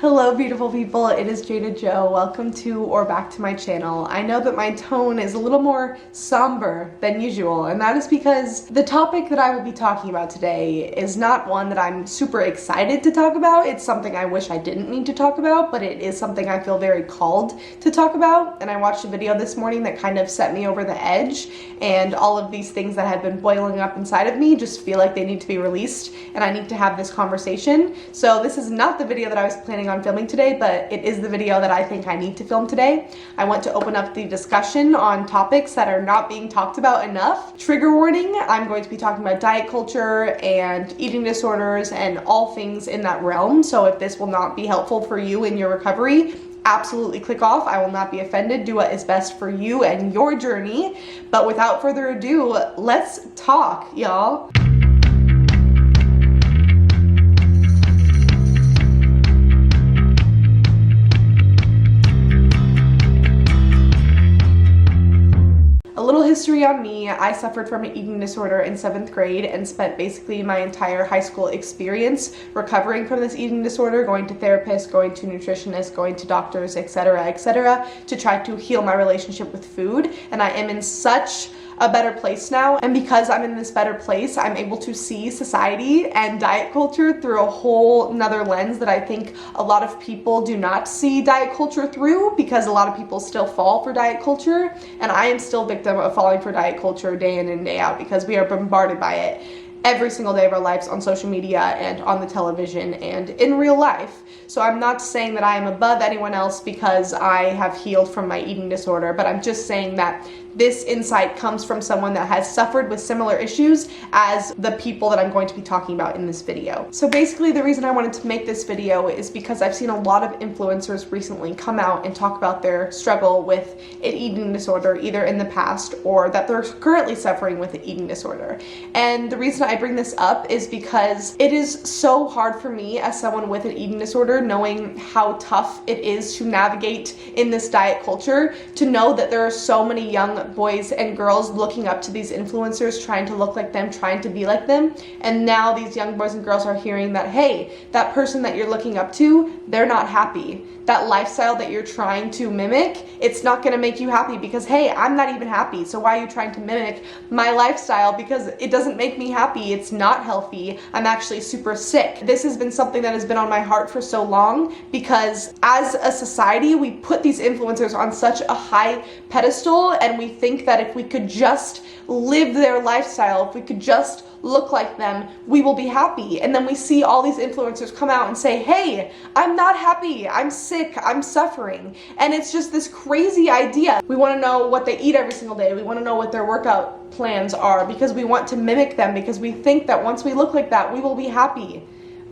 Hello beautiful people, it is Jada Jo. Welcome to or back to my channel. I know that my tone is a little more somber than usual, and that is because the topic that I will be talking about today is not one that I'm super excited to talk about. It's something I wish I didn't need to talk about, but it is something I feel very called to talk about. And I watched a video this morning that kind of set me over the edge, and all of these things that have been boiling up inside of me just feel like they need to be released, and I need to have this conversation. So this is not the video that I was planning on filming today, but it is the video that I think I need to film today. I want to open up the discussion on topics that are not being talked about enough. Trigger warning, I'm going to be talking about diet culture and eating disorders and all things in that realm. So if this will not be helpful for you in your recovery, absolutely click off. I will not be offended. Do what is best for you and your journey. But without further ado, let's talk, y'all. A little history on me. I suffered from an eating disorder in 7th grade and spent basically my entire high school experience recovering from this eating disorder, going to therapists, going to nutritionists, going to doctors, etc., to try to heal my relationship with food. And I am in such a better place now, and because I'm in this better place, I'm able to see society and diet culture through a whole nother lens that I think a lot of people do not see diet culture through, because a lot of people still fall for diet culture, and I am still victim of falling for diet culture day in and day out because we are bombarded by it every single day of our lives on social media and on the television and in real life. So I'm not saying that I am above anyone else because I have healed from my eating disorder, but I'm just saying that this insight comes from someone that has suffered with similar issues as the people that I'm going to be talking about in this video. So basically the reason I wanted to make this video is because I've seen a lot of influencers recently come out and talk about their struggle with an eating disorder, either in the past or that they're currently suffering with an eating disorder. And the reason I bring this up is because it is so hard for me as someone with an eating disorder, knowing how tough it is to navigate in this diet culture, to know that there are so many young boys and girls looking up to these influencers, trying to look like them, trying to be like them, and now these young boys and girls are hearing that, hey, that person that you're looking up to, they're not happy. That lifestyle that you're trying to mimic, it's not gonna make you happy because, hey, I'm not even happy, so why are you trying to mimic my lifestyle? Because it doesn't make me happy, it's not healthy, I'm actually super sick. This has been something that has been on my heart for so long because as a society, we put these influencers on such a high pedestal, and we think that if we could just live their lifestyle, if we could just look like them, we will be happy. And then we see all these influencers come out and say, hey, I'm not happy, I'm sick, I'm suffering. And it's just this crazy idea. We want to know what they eat every single day. We want to know what their workout plans are because we want to mimic them, because we think that once we look like that, we will be happy.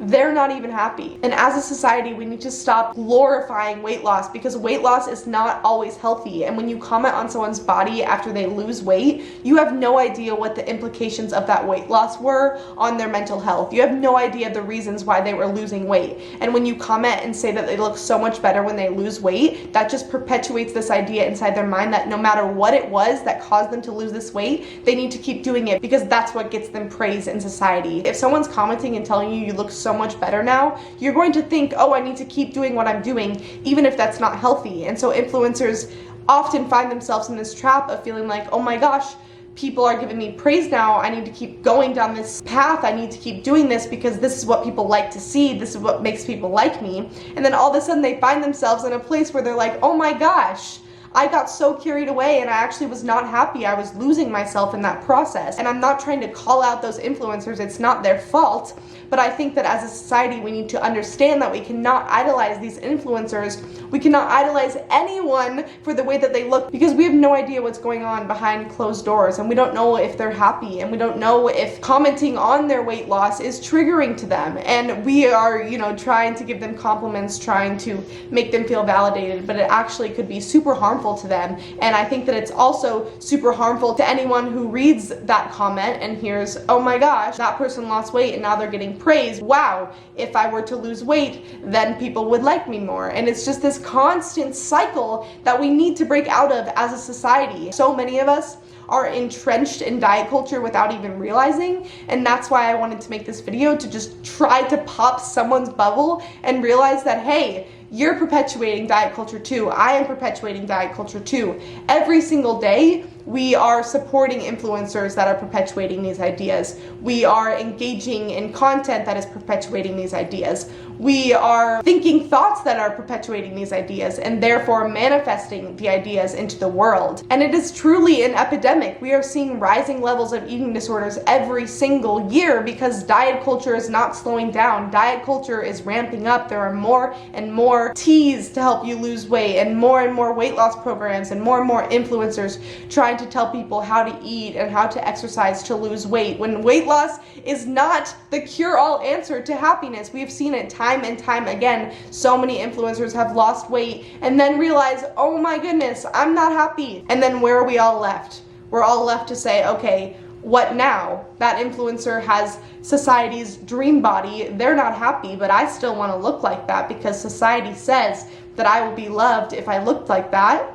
They're not even happy. And as a society, we need to stop glorifying weight loss, because weight loss is not always healthy. And when you comment on someone's body after they lose weight, you have no idea what the implications of that weight loss were on their mental health. You have no idea the reasons why they were losing weight. And when you comment and say that they look so much better when they lose weight, that just perpetuates this idea inside their mind that no matter what it was that caused them to lose this weight, they need to keep doing it because that's what gets them praise in society. If someone's commenting and telling you you look so much better now, you're going to think, oh, I need to keep doing what I'm doing, even if that's not healthy. And so influencers often find themselves in this trap of feeling like, oh my gosh, people are giving me praise now, I need to keep going down this path, I need to keep doing this because this is what people like to see, this is what makes people like me. And then all of a sudden they find themselves in a place where they're like, oh my gosh, I got so carried away and I actually was not happy. I was losing myself in that process. And I'm not trying to call out those influencers, it's not their fault, but I think that as a society we need to understand that we cannot idolize these influencers. We cannot idolize anyone for the way that they look, because we have no idea what's going on behind closed doors, and we don't know if they're happy, and we don't know if commenting on their weight loss is triggering to them. And we are, trying to give them compliments, trying to make them feel validated, but it actually could be super harmful to them. And I think that it's also super harmful to anyone who reads that comment and hears, oh my gosh, that person lost weight and now they're getting praise. Wow, if I were to lose weight, then people would like me more. And it's just this constant cycle that we need to break out of as a society. So many of us are entrenched in diet culture without even realizing. And that's why I wanted to make this video, to just try to pop someone's bubble and realize that, hey, you're perpetuating diet culture too. I am perpetuating diet culture too. Every single day, we are supporting influencers that are perpetuating these ideas. We are engaging in content that is perpetuating these ideas. We are thinking thoughts that are perpetuating these ideas and therefore manifesting the ideas into the world. And it is truly an epidemic. We are seeing rising levels of eating disorders every single year because diet culture is not slowing down. Diet culture is ramping up. There are more and more teas to help you lose weight, and more weight loss programs, and more influencers trying to tell people how to eat and how to exercise to lose weight, when weight loss is not the cure-all answer to happiness. We've seen it time and time again. So many influencers have lost weight and then realize, oh my goodness, I'm not happy. And then where are we all left? We're all left to say, okay, what now? That influencer has society's dream body. They're not happy, but I still want to look like that because society says that I will be loved if I looked like that.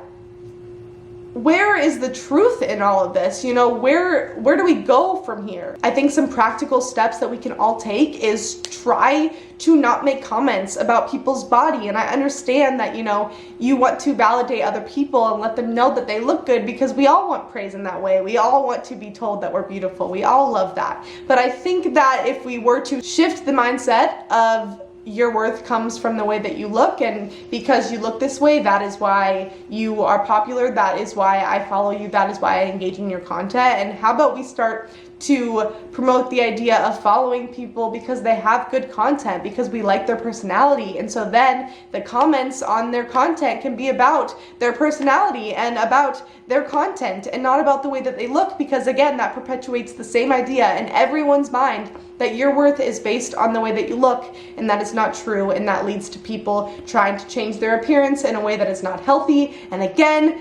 Where is the truth in all of this? You know, where do we go from here? I think some practical steps that we can all take is try to not make comments about people's body. And I understand that, you know, you want to validate other people and let them know that they look good, because we all want praise in that way. We all want to be told that we're beautiful. We all love that. But I think that if we were to shift the mindset of your worth comes from the way that you look, and because you look this way, that is why you are popular, that is why I follow you, that is why I engage in your content. And how about we start to promote the idea of following people because they have good content, because we like their personality. And so then the comments on their content can be about their personality and about their content and not about the way that they look, because again, that perpetuates the same idea in everyone's mind that your worth is based on the way that you look, and that is not true, and that leads to people trying to change their appearance in a way that is not healthy. And again,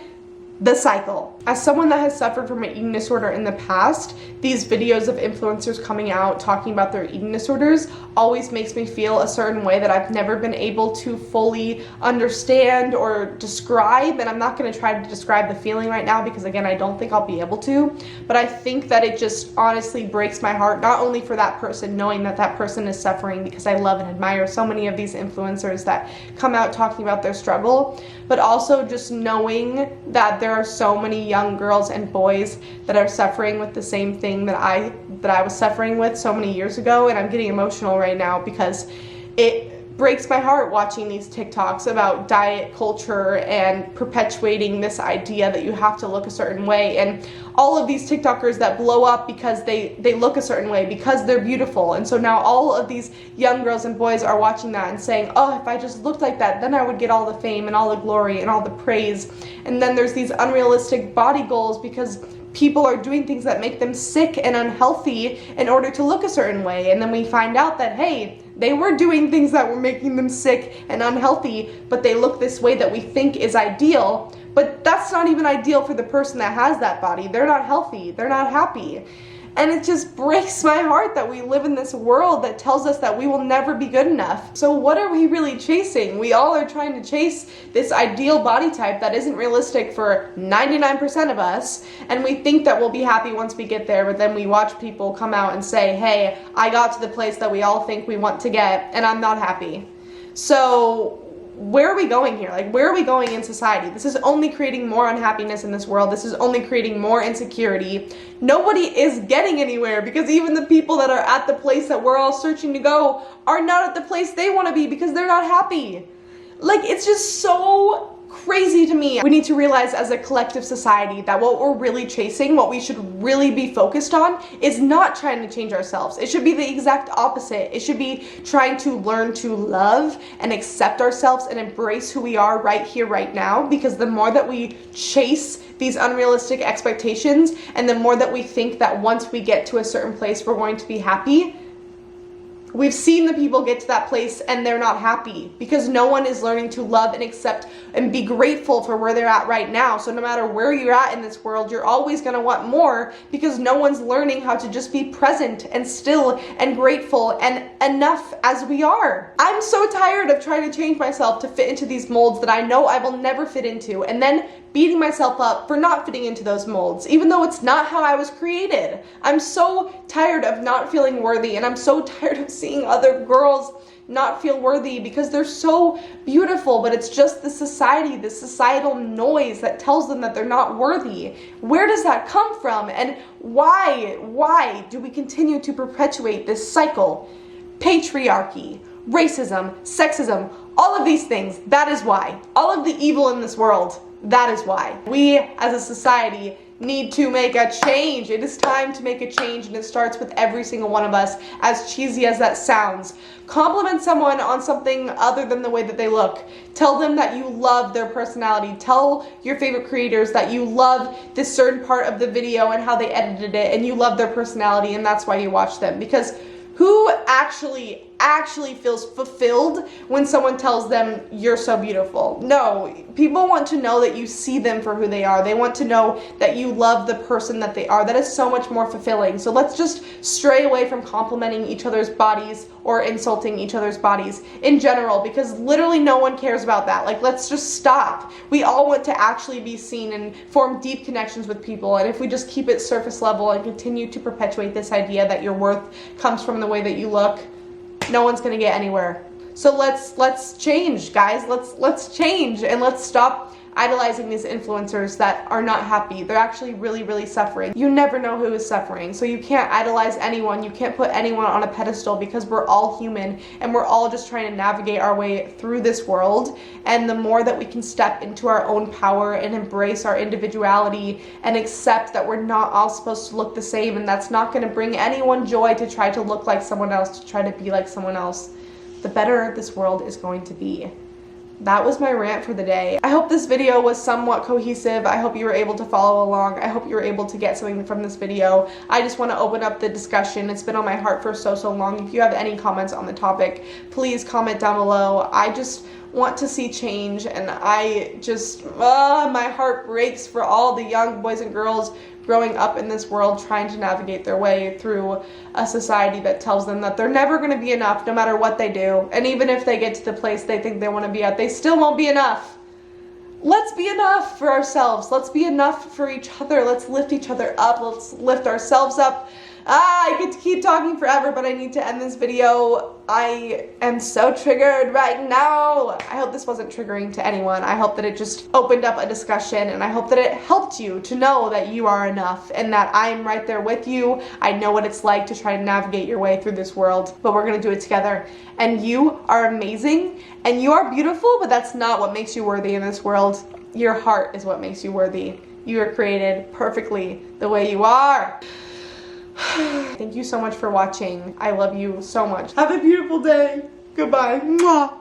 the cycle. As someone that has suffered from an eating disorder in the past, these videos of influencers coming out talking about their eating disorders always makes me feel a certain way that I've never been able to fully understand or describe. And I'm not going to try to describe the feeling right now because, again, I don't think I'll be able to. But I think that it just honestly breaks my heart, not only for that person, knowing that that person is suffering, because I love and admire so many of these influencers that come out talking about their struggle, but also just knowing that there are so many young girls and boys that are suffering with the same thing that I was suffering with so many years ago. And I'm getting emotional right now because it breaks my heart watching these TikToks about diet culture and perpetuating this idea that you have to look a certain way, and all of these TikTokers that blow up because they look a certain way, because they're beautiful. And so now all of these young girls and boys are watching that and saying, oh, if I just looked like that, then I would get all the fame and all the glory and all the praise. And then there's these unrealistic body goals because people are doing things that make them sick and unhealthy in order to look a certain way. And then we find out that, hey, they were doing things that were making them sick and unhealthy, but they look this way that we think is ideal. But that's not even ideal for the person that has that body. They're not healthy. They're not happy. And it just breaks my heart that we live in this world that tells us that we will never be good enough. So what are we really chasing? We all are trying to chase this ideal body type that isn't realistic for 99% of us. And we think that we'll be happy once we get there, but then we watch people come out and say, hey, I got to the place that we all think we want to get, and I'm not happy. So where are we going here? Like, where are we going in society? This is only creating more unhappiness in this world. This is only creating more insecurity. Nobody is getting anywhere, because even the people that are at the place that we're all searching to go are not at the place they want to be because they're not happy. Like, it's just so crazy to me. We need to realize as a collective society that what we're really chasing, what we should really be focused on, is not trying to change ourselves. It should be the exact opposite. It should be trying to learn to love and accept ourselves and embrace who we are right here, right now, because the more that we chase these unrealistic expectations and the more that we think that once we get to a certain place we're going to be happy, We've seen the people get to that place and they're not happy because no one is learning to love and accept and be grateful for where they're at right now. So no matter where you're at in this world, you're always going to want more because no one's learning how to just be present and still and grateful and enough as we are. I'm so tired of trying to change myself to fit into these molds that I know I will never fit into, and then beating myself up for not fitting into those molds, even though it's not how I was created. I'm so tired of not feeling worthy, and I'm so tired of seeing other girls not feel worthy because they're so beautiful, but it's just the society, the societal noise that tells them that they're not worthy. Where does that come from? And why do we continue to perpetuate this cycle? Patriarchy, racism, sexism, all of these things, that is why. All of the evil in this world, that is why. We as a society need to make a change. It is time to make a change, and it starts with every single one of us, as cheesy as that sounds. Compliment someone on something other than the way that they look. Tell them that you love their personality. Tell your favorite creators that you love this certain part of the video and how they edited it, and you love their personality, and that's why you watch them. Because who actually feels fulfilled when someone tells them you're so beautiful? No, people want to know that you see them for who they are. They want to know that you love the person that they are. That is so much more fulfilling. So let's just stray away from complimenting each other's bodies or insulting each other's bodies in general, because literally no one cares about that. Like, let's just stop. We all want to actually be seen and form deep connections with people, and if we just keep it surface level and continue to perpetuate this idea that your worth comes from the way that you look, no one's gonna get anywhere. So let's change, guys. Let's change, and let's stop idolizing these influencers that are not happy. They're actually really suffering. You never know who is suffering, so you can't idolize anyone. You can't put anyone on a pedestal, because we're all human and we're all just trying to navigate our way through this world. And the more that we can step into our own power and embrace our individuality and accept that we're not all supposed to look the same, and that's not going to bring anyone joy to try to look like someone else, to try to be like someone else, the better this world is going to be. That was my rant for the day. I hope this video was somewhat cohesive. I hope you were able to follow along. I hope you were able to get something from this video. I just want to open up the discussion. It's been on my heart for so long. If you have any comments on the topic, please comment down below. I just want to see change, and I just, my heart breaks for all the young boys and girls growing up in this world trying to navigate their way through a society that tells them that they're never going to be enough no matter what they do. And even if they get to the place they think they want to be at, they still won't be enough. Let's be enough for ourselves. Let's be enough for each other. Let's lift each other up. Let's lift ourselves up. I could keep talking forever, but I need to end this video. I am so triggered right now. I hope this wasn't triggering to anyone. I hope that it just opened up a discussion, and I hope that it helped you to know that you are enough and that I'm right there with you. I know what it's like to try to navigate your way through this world, but we're gonna do it together. And you are amazing, and you are beautiful, but that's not what makes you worthy in this world. Your heart is what makes you worthy. You are created perfectly the way you are. Thank you so much for watching. I love you so much. Have a beautiful day. Goodbye. Mwah.